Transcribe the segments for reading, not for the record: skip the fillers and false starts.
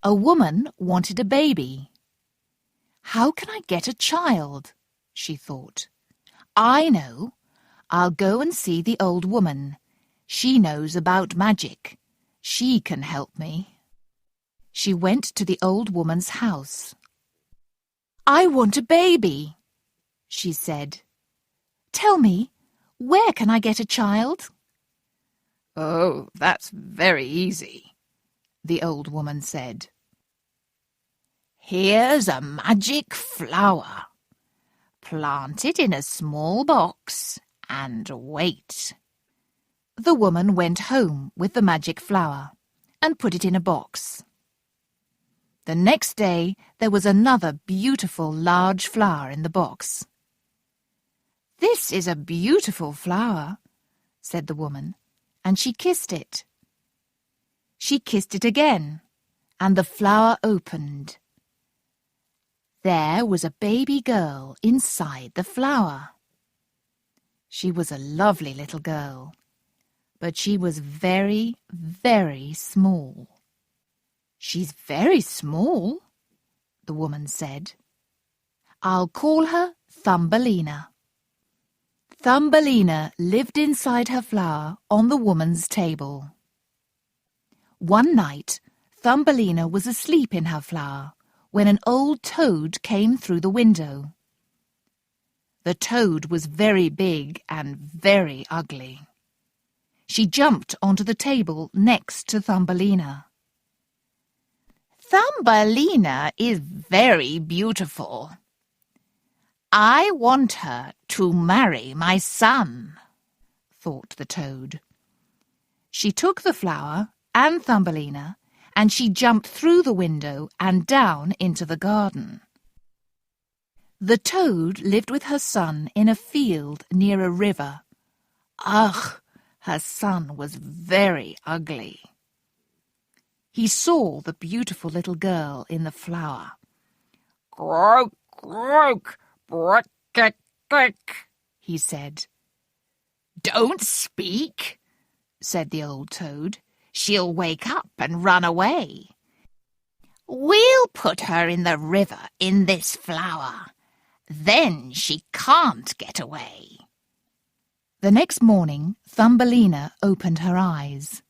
A woman wanted a baby. How can I get a child? She thought. I know. I'll go and see the old woman. She knows about magic. She can help me. She went to the old woman's house. I want a baby, she said. Tell me, where can I get a child? Oh, that's very easy, the old woman said. Here's a magic flower. Plant it in a small box and wait. The woman went home with the magic flower and put it in a box. The next day there was another beautiful large flower in the box. This is a beautiful flower, said the woman, and she kissed it. She kissed it again, and the flower opened. There was a baby girl inside the flower. She was a lovely little girl, but she was very, very small. She's very small, the woman said. I'll call her Thumbelina. Thumbelina lived inside her flower on the woman's table. One night, Thumbelina was asleep in her flower when an old toad came through the window. The toad was very big and very ugly. She jumped onto the table next to Thumbelina. Thumbelina is very beautiful. I want her to marry my son, thought the toad. She took the flower and Thumbelina, and she jumped through the window and down into the garden. The toad lived with her son in a field near a river. Ugh, her son was very ugly. He saw the beautiful little girl in the flower. Croak, croak, brick, crick, he said. Don't speak, said the old toad. She'll wake up and run away. We'll put her in the river in this flower. Then she can't get away. The next morning, Thumbelina opened her eyes.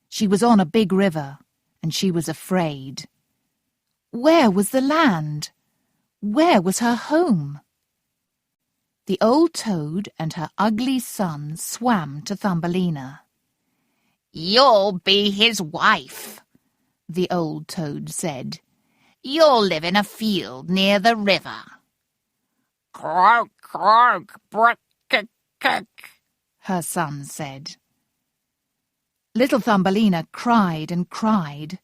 She was on a big river, and she was afraid. Where was the land? Where was her home? The old toad and her ugly son swam to Thumbelina. You'll be his wife, the old toad said. You'll live in a field near the river. Croak, croak, brick, crick, her son said. Little Thumbelina cried and cried.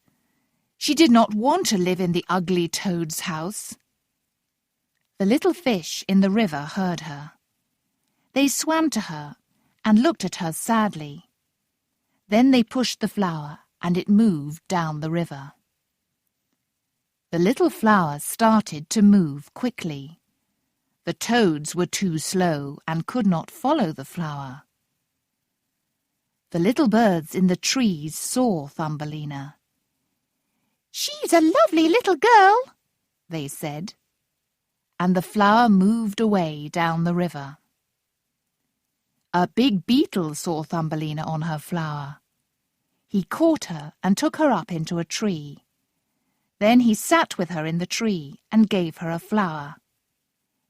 She did not want to live in the ugly toad's house. The little fish in the river heard her. They swam to her and looked at her sadly. Then they pushed the flower and it moved down the river. The little flower started to move quickly. The toads were too slow and could not follow the flower. The little birds in the trees saw Thumbelina. She's a lovely little girl, they said. And the flower moved away down the river. A big beetle saw Thumbelina on her flower. He caught her and took her up into a tree. Then he sat with her in the tree and gave her a flower.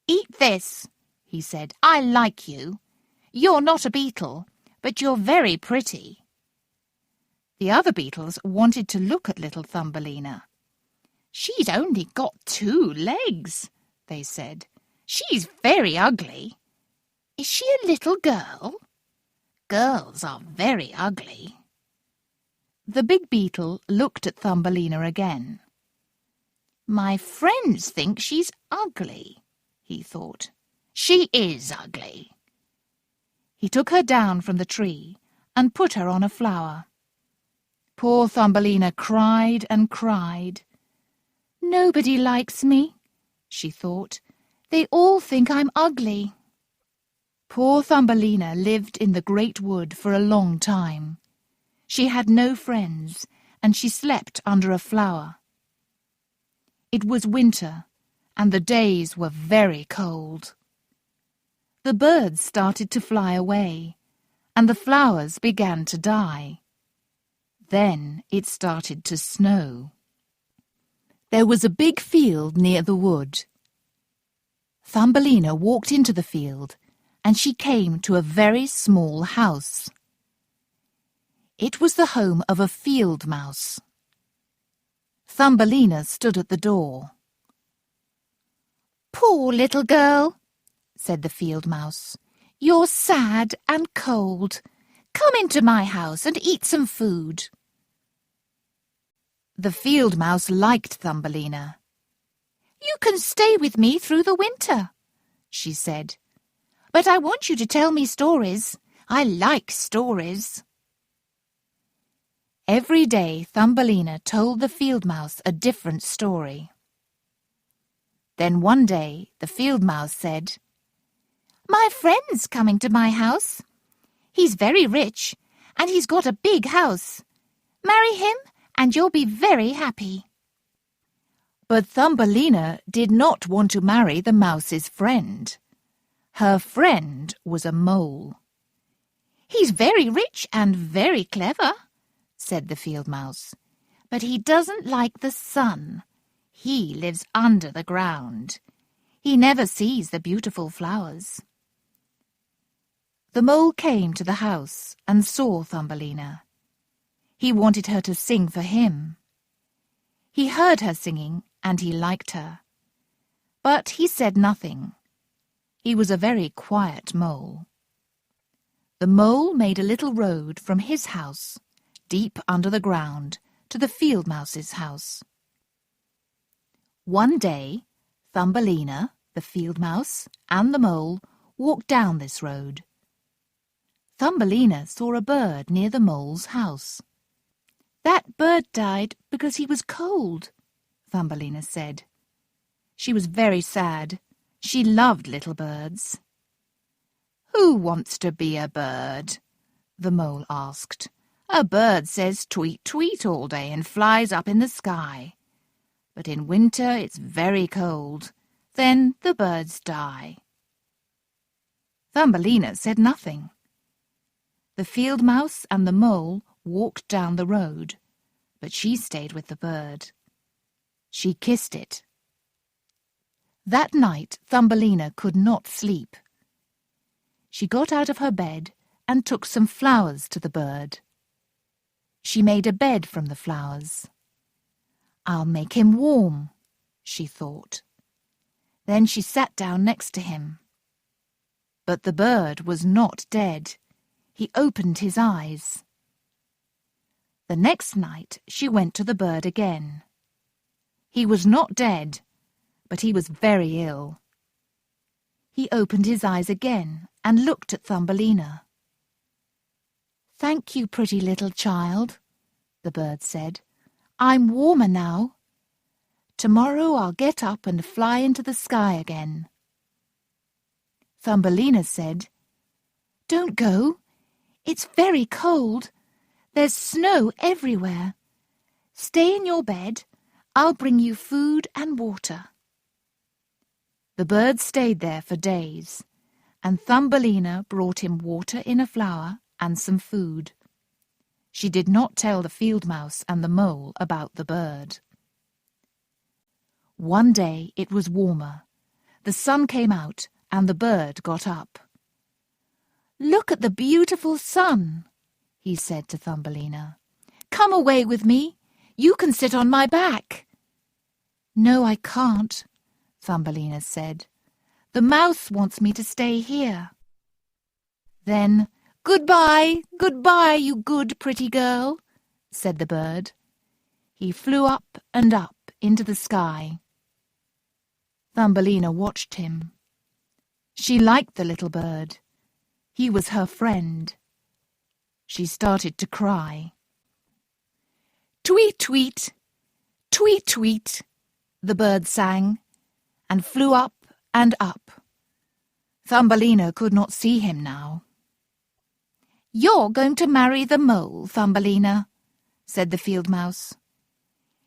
Eat this, he said. I like you. You're not a beetle, but you're very pretty. The other beetles wanted to look at little Thumbelina. She's only got 2 legs, they said. She's very ugly. Is she a little girl? Girls are very ugly. The big beetle looked at Thumbelina again. My friends think she's ugly, he thought. She is ugly. He took her down from the tree and put her on a flower. Poor Thumbelina cried and cried. Nobody likes me, she thought. They all think I'm ugly. Poor Thumbelina lived in the great wood for a long time. She had no friends, and she slept under a flower. It was winter, and the days were very cold. The birds started to fly away, and the flowers began to die. Then it started to snow. There was a big field near the wood. Thumbelina walked into the field, and she came to a very small house. It was the home of a field mouse. Thumbelina stood at the door. "Poor little girl," said the field mouse. "You're sad and cold. Come into my house and eat some food." The field mouse liked Thumbelina. "You can stay with me through the winter," she said. "But I want you to tell me stories. I like stories." Every day Thumbelina told the field mouse a different story. Then one day the field mouse said, "My friend's coming to my house. He's very rich, and he's got a big house. Marry him, and you'll be very happy." But Thumbelina did not want to marry the mouse's friend. Her friend was a mole. "He's very rich and very clever," said the field mouse, "but he doesn't like the sun. He lives under the ground. He never sees the beautiful flowers." The mole came to the house and saw Thumbelina. He wanted her to sing for him. He heard her singing and he liked her. But he said nothing. He was a very quiet mole. The mole made a little road from his house, deep under the ground, to the field mouse's house. One day, Thumbelina, the field mouse, and the mole walked down this road. Thumbelina saw a bird near the mole's house. "That bird died because he was cold," Thumbelina said. She was very sad. She loved little birds. "Who wants to be a bird?" the mole asked. "A bird says tweet, tweet all day and flies up in the sky. But in winter it's very cold. Then the birds die." Thumbelina said nothing. The field mouse and the mole walked down the road, but she stayed with the bird. She kissed it. That night Thumbelina could not sleep. She got out of her bed and took some flowers to the bird. She made a bed from the flowers. "I'll make him warm," she thought. Then she sat down next to him. But the bird was not dead. He opened his eyes. The next night she went to the bird again. He was not dead, but he was very ill. He opened his eyes again and looked at Thumbelina. "Thank you, pretty little child," the bird said. "I'm warmer now. Tomorrow I'll get up and fly into the sky again." Thumbelina said, "Don't go. It's very cold. There's snow everywhere. Stay in your bed. I'll bring you food and water." The bird stayed there for days, and Thumbelina brought him water in a flower and some food. She did not tell the field mouse and the mole about the bird. One day it was warmer. The sun came out and the bird got up. "Look at the beautiful sun," he said to Thumbelina. "Come away with me. You can sit on my back." "No, I can't," Thumbelina said. "The mouse wants me to stay here." Then, "Goodbye, goodbye, you good pretty girl," said the bird. He flew up and up into the sky. Thumbelina watched him. She liked the little bird. He was her friend. She started to cry. "Tweet, tweet, tweet, tweet," the bird sang, and flew up and up. Thumbelina could not see him now. "You're going to marry the mole, Thumbelina," said the field mouse.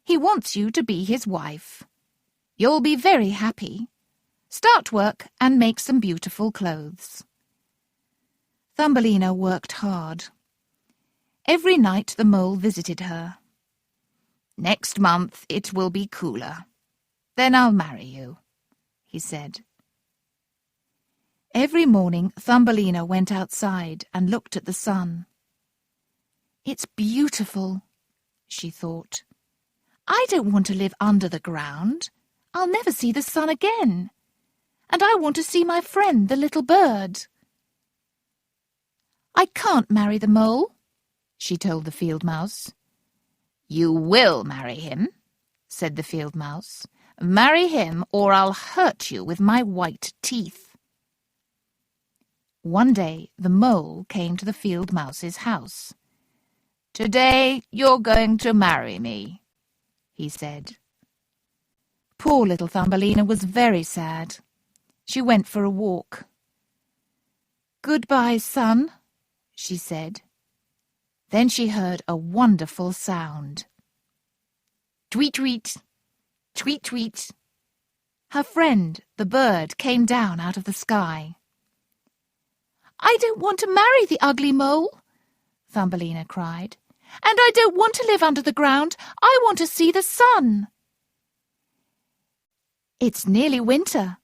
"He wants you to be his wife. You'll be very happy. Start work and make some beautiful clothes. Thumbelina worked hard. Every night the mole visited her. Next month it will be cooler. Then I'll marry you, he said. Every morning Thumbelina went outside and looked at the sun. It's beautiful, she thought. I don't want to live under the ground. I'll never see the sun again. And I want to see my friend, the little bird. I can't marry the mole, she told the field mouse. You will marry him, said the field mouse. Marry him or I'll hurt you with my white teeth. One day the mole came to the field mouse's house. Today you're going to marry me, he said. Poor little Thumbelina was very sad. She went for a walk. Goodbye, sun, she said. Then she heard a wonderful sound. Tweet, tweet, tweet, tweet. Her friend, the bird, came down out of the sky. I don't want to marry the ugly mole, Thumbelina cried. And I don't want to live under the ground. I want to see the sun. It's nearly winter.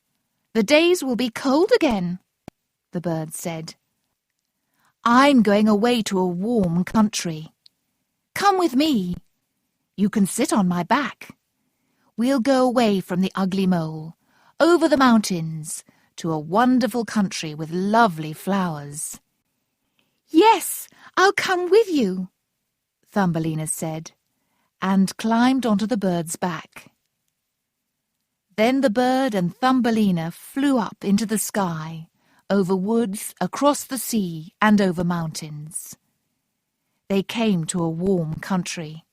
The days will be cold again, the bird said. I'm going away to a warm country. Come with me. You can sit on my back. We'll go away from the ugly mole, over the mountains, to a wonderful country with lovely flowers. Yes, I'll come with you, Thumbelina said, and climbed onto the bird's back. Then the bird and Thumbelina flew up into the sky, over woods, across the sea, and over mountains. They came to a warm country.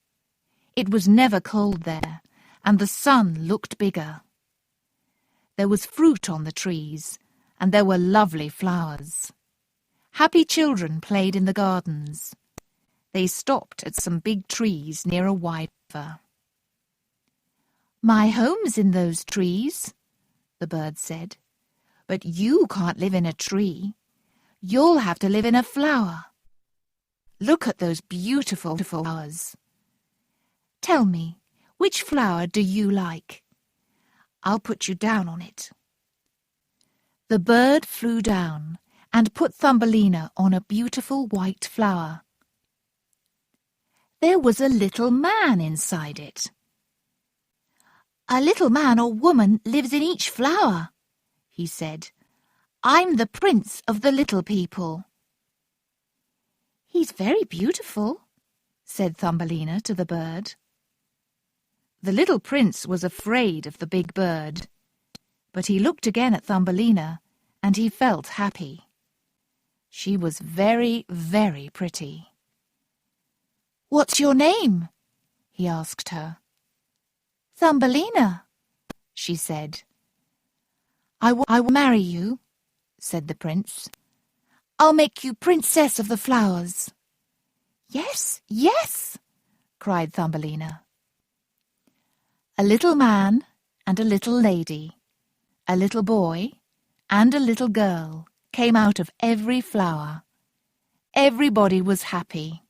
It was never cold there, and the sun looked bigger. There was fruit on the trees, and there were lovely flowers. Happy children played in the gardens. They stopped at some big trees near a wide river. My home's in those trees, the bird said. But you can't live in a tree. You'll have to live in a flower. Look at those beautiful flowers. Tell me, which flower do you like? I'll put you down on it. The bird flew down and put Thumbelina on a beautiful white flower. There was a little man inside it. A little man or woman lives in each flower, he said. I'm the prince of the little people. He's very beautiful, said Thumbelina to the bird. The little prince was afraid of the big bird, but he looked again at Thumbelina and he felt happy. She was very, very pretty. What's your name? He asked her. Thumbelina, she said. I will marry you, said the prince. I'll make you princess of the flowers. Yes, yes, cried Thumbelina. A little man and a little lady, a little boy and a little girl came out of every flower. Everybody was happy.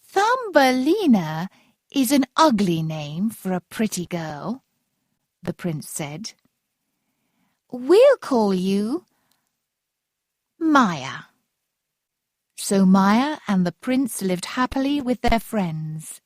Thumbelina is an ugly name for a pretty girl, the prince said. We'll call you Maya. So Maya and the prince lived happily with their friends